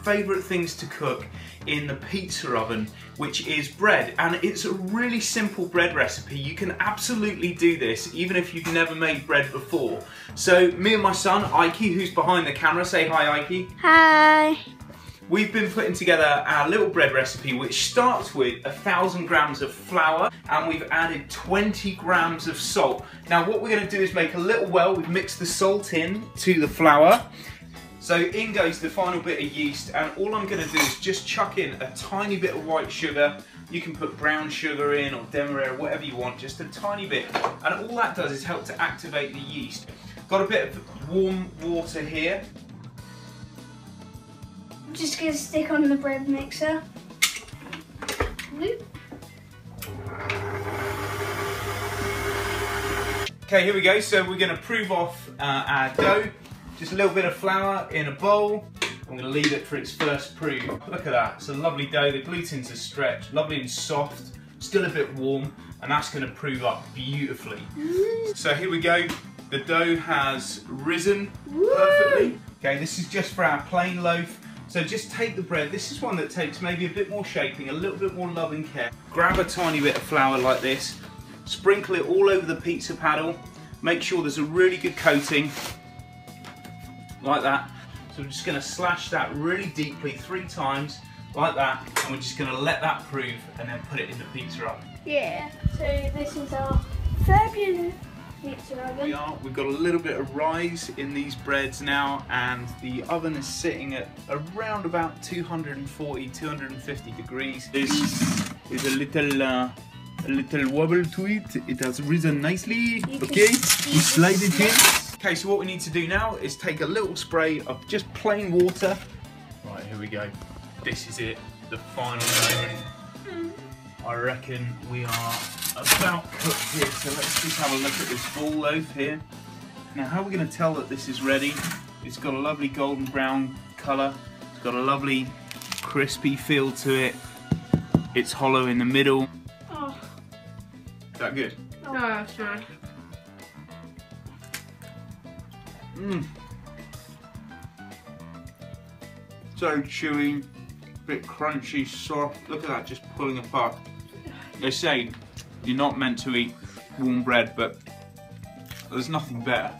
favourite things to cook in the pizza oven, which is bread. And it's a really simple bread recipe. You can absolutely do this even if you've never made bread before. So me and my son, Ike, who's behind the camera, say hi, Ike. Hi. We've been putting together our little bread recipe, which starts with 1,000 grams of flour, and we've added 20 grams of salt. Now what we're going to do is make a little well. We've mixed the salt in to the flour. So in goes the final bit of yeast, and all I'm going to do is just chuck in a tiny bit of white sugar. You can put brown sugar in or demerara, whatever you want, just a tiny bit. And all that does is help to activate the yeast. Got a bit of warm water here. I'm just going to stick on the bread mixer. Okay, here we go. So we're going to prove off our dough. Just a little bit of flour in a bowl. I'm going to leave it for its first prove. Look at that. It's a lovely dough. The gluten's a stretch. Lovely and soft. Still a bit warm. And that's going to prove up beautifully. So here we go. The dough has risen perfectly. Okay, this is just for our plain loaf. So just take the bread. This is one that takes maybe a bit more shaping, a little bit more love and care. Grab a tiny bit of flour like this. Sprinkle it all over the pizza paddle. Make sure there's a really good coating. Like that. So we're just going to slash that really deeply 3 times, like that, and we're just going to let that prove and then put it in the pizza oven. Yeah, so this is our fabulous pizza oven. We've got a little bit of rise in these breads now, and the oven is sitting at around about 240, 250 degrees. This is a little wobble to it. It has risen nicely. Okay, you slide it in. Okay, so what we need to do now is take a little spray of just plain water. Right, here we go. This is it, the final moment. I reckon we are about cooked here, so let's just have a look at this ball loaf here. Now, how are we going to tell that this is ready? It's got a lovely golden brown colour. It's got a lovely crispy feel to it. It's hollow in the middle. Oh. Is that good? Oh, that's nice. So chewy, bit crunchy, soft. Look at that, just pulling apart. They say you're not meant to eat warm bread, but there's nothing better.